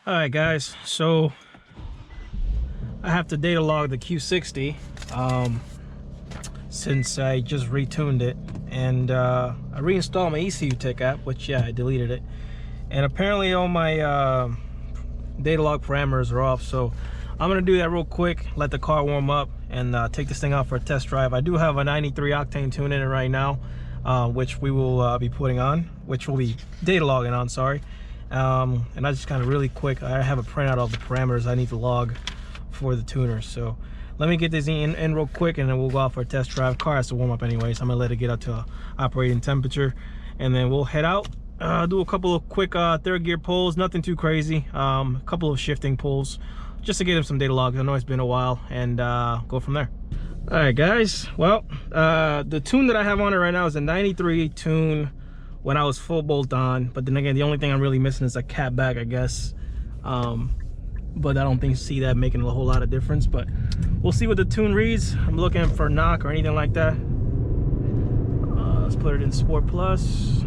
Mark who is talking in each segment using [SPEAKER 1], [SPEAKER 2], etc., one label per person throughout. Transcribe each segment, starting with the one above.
[SPEAKER 1] All right, guys, so I have to data log the Q60 since I just retuned it, and I reinstalled my ECU Tech app, which, yeah, I deleted it, and apparently all my data log parameters are off. So I'm gonna do that real quick, let the car warm up, and take this thing out for a test drive. I do have a 93 octane tune in it right now, which we will be putting on, which we'll be data logging on, sorry. And I just kind of really quick, I have a printout of the parameters I need to log for the tuner. So let me get this in real quick, and then we'll go out for a test drive. Car has to warm up anyway, so I'm gonna let it get up to operating temperature, and then we'll head out, do a couple of quick third gear pulls, nothing too crazy, a couple of shifting pulls just to get him some data logs. I know it's been a while, and go from there. All right, guys, well, the tune that I have on it right now is a 93 tune when I was full bolt on, but then again, the only thing I'm really missing is a cat back, I guess. But I don't see that making a whole lot of difference, but we'll see what the tune reads. I'm looking for knock or anything like that. Let's put it in Sport Plus.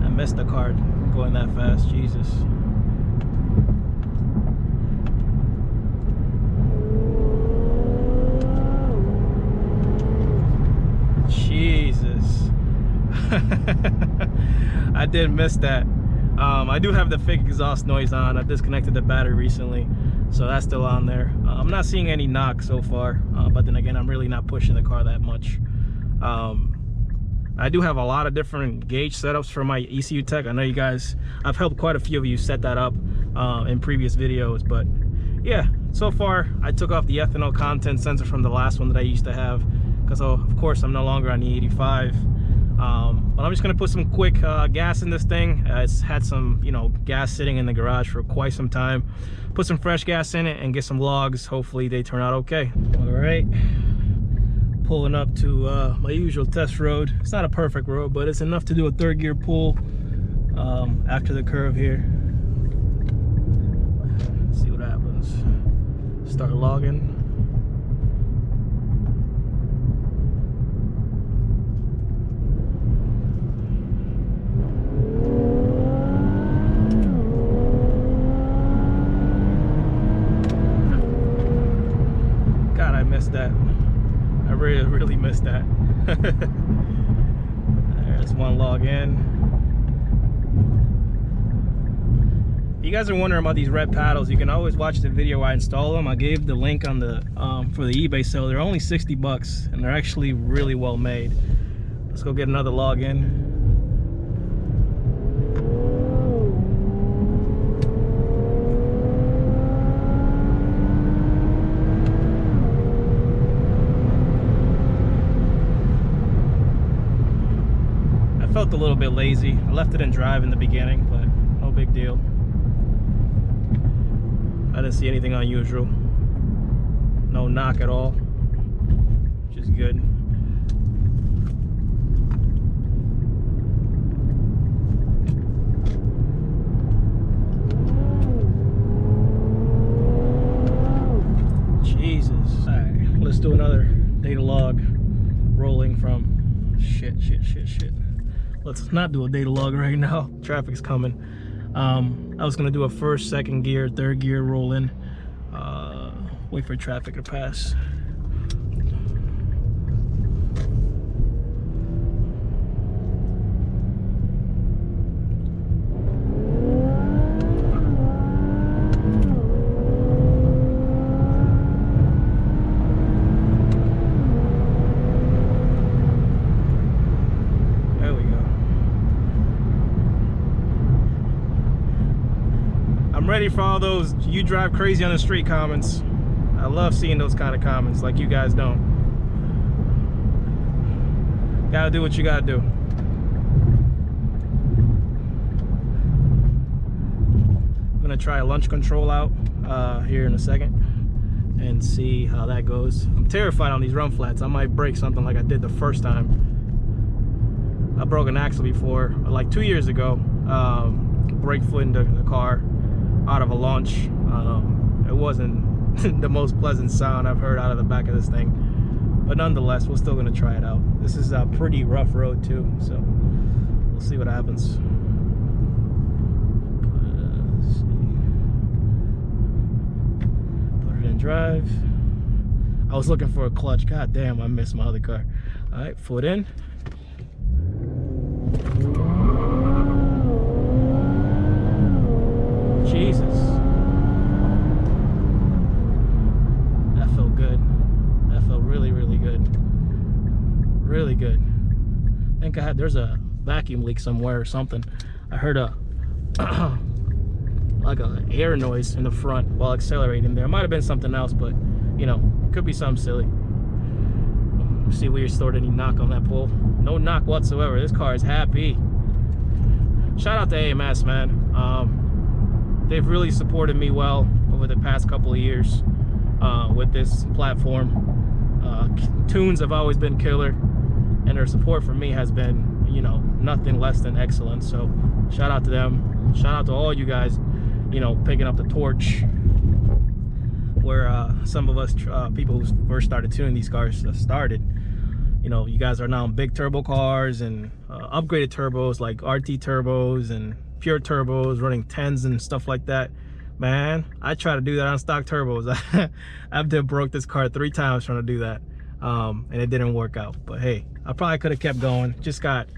[SPEAKER 1] I missed the card going that fast, Jesus. Jesus. I did miss that. I do have the fake exhaust noise on. I disconnected the battery recently, so that's still on there. I'm not seeing any knock so far, but then again, I'm really not pushing the car that much. I do have a lot of different gauge setups for my ECU Tech. I know you guys, I've helped quite a few of you set that up in previous videos, but yeah, so far I took off the ethanol content sensor from the last one that I used to have, because of course I'm no longer on the 85. But I'm just gonna put some quick gas in this thing. It's had some, gas sitting in the garage for quite some time. Put some fresh gas in it and get some logs. Hopefully they turn out okay. All right, pulling up to my usual test road. It's not a perfect road, but it's enough to do a third gear pull after the curve here. Let's see what happens. Start logging. That I really missed that. There's one log in. If you guys are wondering about these red paddles, you can always watch the video where I install them. I gave the link on the for the eBay sale. They're only 60 bucks, and they're actually really well made. Let's go get another log in. Felt a little bit lazy. I left it in drive in the beginning, but no big deal. I didn't see anything unusual. No knock at all, which is good. Jesus. All right, let's do another data log rolling from shit. Let's not do a data log right now. Traffic's coming. I was gonna do a first, second gear, third gear roll in. Wait for traffic to pass. I'm ready for all those "you drive crazy on the street" comments. I love seeing those kind of comments, like you guys don't. Gotta do what you gotta do. I'm gonna try a launch control out here in a second and see how that goes. I'm terrified on these run flats. I might break something like I did the first time. I broke an axle before, like 2 years ago. Brake foot into the car out of a launch. It wasn't the most pleasant sound I've heard out of the back of this thing. but nonetheless, we're still gonna try it out. This is a pretty rough road too, so we'll see what happens. Let's see. Put it in drive. I was looking for a clutch. God damn, I missed my other car. All right, foot in. Jesus. That felt good. That felt really, really good. Really good. I think there's a vacuum leak somewhere or something. I heard a like a air noise in the front while accelerating there. It might have been something else, but you know, could be something silly. See if we restored any knock on that pole. No knock whatsoever. This car is happy. Shout out to AMS, man. They've really supported me well over the past couple of years with this platform. Tunes have always been killer, and their support for me has been, you know, nothing less than excellent. So shout out to them. Shout out to all you guys, you know, picking up the torch where some of us people who first started tuning these cars started. You know, you guys are now in big turbo cars and upgraded turbos like RT turbos and pure turbos running 10s and stuff like that. Man, I try to do that on stock turbos. I've broke this car 3 times trying to do that, and it didn't work out. But hey, I probably could have kept going. Just got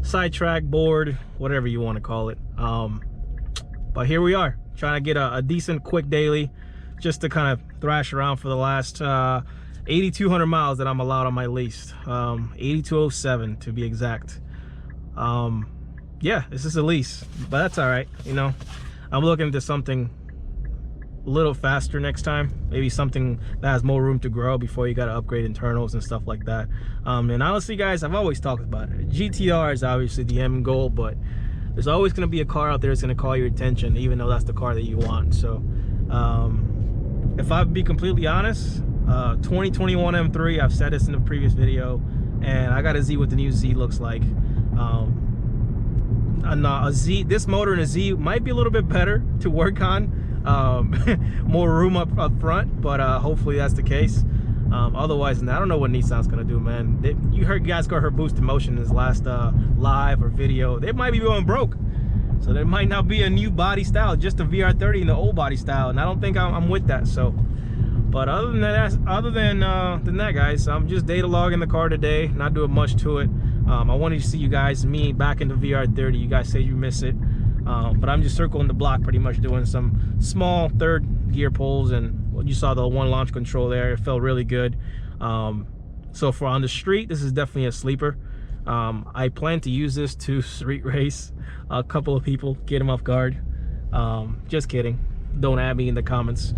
[SPEAKER 1] sidetracked, bored, whatever you want to call it. But here we are, trying to get a decent quick daily, just to kind of thrash around for the last 8,200 miles that I'm allowed on my lease. 8,207 to be exact. Yeah, this is a lease, but that's all right. You know, I'm looking into something a little faster next time. Maybe something that has more room to grow before you got to upgrade internals and stuff like that. And honestly, guys, I've always talked about it. GTR is obviously the end goal, but there's always going to be a car out there that's going to call your attention, even though that's the car that you want. So if I be completely honest, 2021 M3, I've said this in the previous video, and I got to see what the new Z looks like. A Z, this motor in a Z might be a little bit better to work on, more room up front, but hopefully that's the case. Otherwise, I don't know what Nissan's gonna do, man. You guys got her boosted motion in his last live or video. They might be going broke, so there might not be a new body style, just a VR30 in the old body style, and I don't think I'm with that. So, but other than that, guys, I'm just data logging the car today, not doing much to it. I wanted to see you guys, me back in the VR30. You guys say you miss it, but I'm just circling the block, pretty much doing some small third gear pulls, and you saw the one launch control there. It felt really good. So for on the street, this is definitely a sleeper. I plan to use this to street race a couple of people, get them off guard. Just kidding. Don't add me in the comments.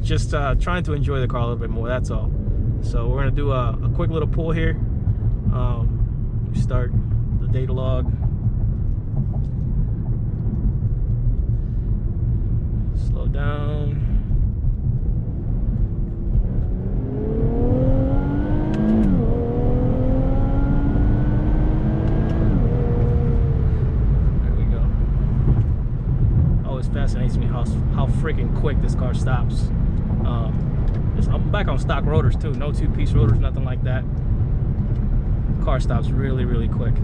[SPEAKER 1] Just trying to enjoy the car a little bit more, that's all. So we're gonna do a quick little pull here. Start the data log. Slow down. There we go. Always fascinates me how freaking quick this car stops. I'm back on stock rotors too, no two-piece rotors, nothing like that. Car stops really, really quick.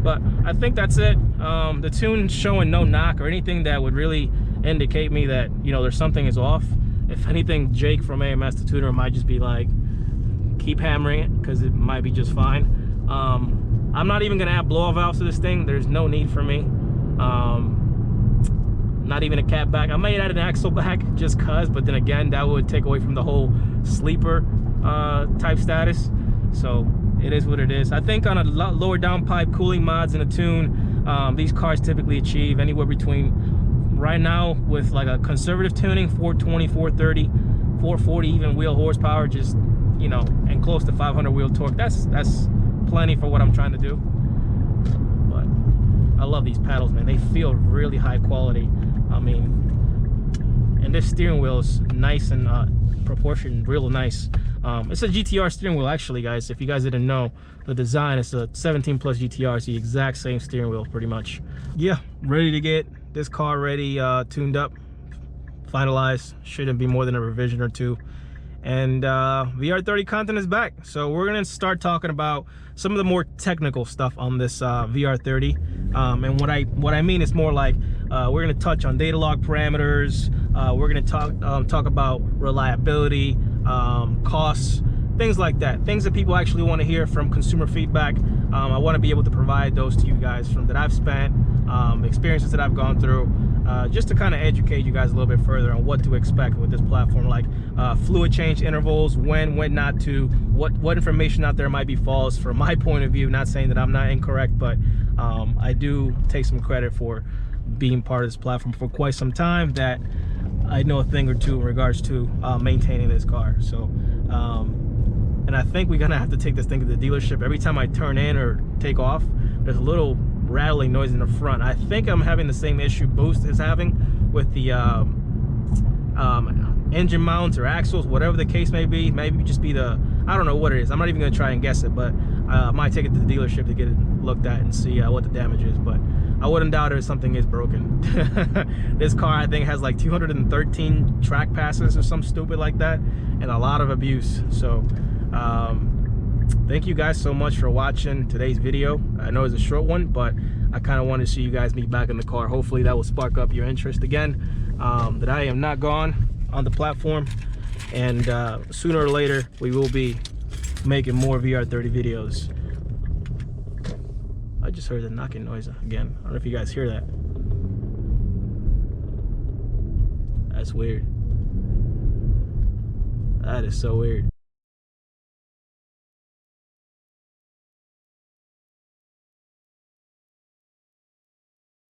[SPEAKER 1] But I think that's it. The tune's showing no knock or anything that would really indicate me that, you know, there's something is off. If anything, Jake from AMS the tuner might just be like, keep hammering it, because it might be just fine. I'm not even gonna add blow-off valves to this thing. There's no need for me. Not even a cat back. I might add an axle back just cause, but then again, that would take away from the whole sleeper type status. So it is what it is. I think on a lower downpipe cooling mods in a tune, these cars typically achieve anywhere between, right now with like a conservative tuning, 420, 430, 440 even wheel horsepower, just, you know, and close to 500 wheel torque. That's plenty for what I'm trying to do. But I love these paddles, man. They feel really high quality. I mean, and this steering wheel is nice and proportioned, real nice. It's a GTR steering wheel, actually, guys. If you guys didn't know, the design is a 17 plus GTR. It's the exact same steering wheel, pretty much. Yeah, ready to get this car ready, tuned up finalized. Shouldn't be more than a revision or two. And VR30 content is back. So we're gonna start talking about some of the more technical stuff on this VR30. And what I mean is more like we're gonna touch on data log parameters. We're gonna talk about reliability, costs, things like that. Things that people actually want to hear from consumer feedback. I want to be able to provide those to you guys from that I've spent, experiences that I've gone through, just to kind of educate you guys a little bit further on what to expect with this platform, like fluid change intervals, when not to, what information out there might be false from my point of view. Not saying that I'm not incorrect, but I do take some credit for being part of this platform for quite some time, that I know a thing or two in regards to maintaining this car. So and I think we're gonna have to take this thing to the dealership. Every time I turn in or take off, there's a little rattling noise in the front. I think I'm having the same issue Boost is having with the engine mounts or axles, whatever the case may be. Maybe just be the, I don't know what it is. I'm not even gonna try and guess it, but I might take it to the dealership to get it looked at and see what the damage is. But I wouldn't doubt if something is broken. This car, I think, has like 213 track passes or something stupid like that, and a lot of abuse. So thank you guys so much for watching today's video. I know it's a short one, but I kind of want to see you guys meet back in the car. Hopefully that will spark up your interest again, that I am not gone on the platform, and sooner or later we will be making more VR30 videos. I just heard the knocking noise again. I don't know if you guys hear that. That's weird. That is so weird.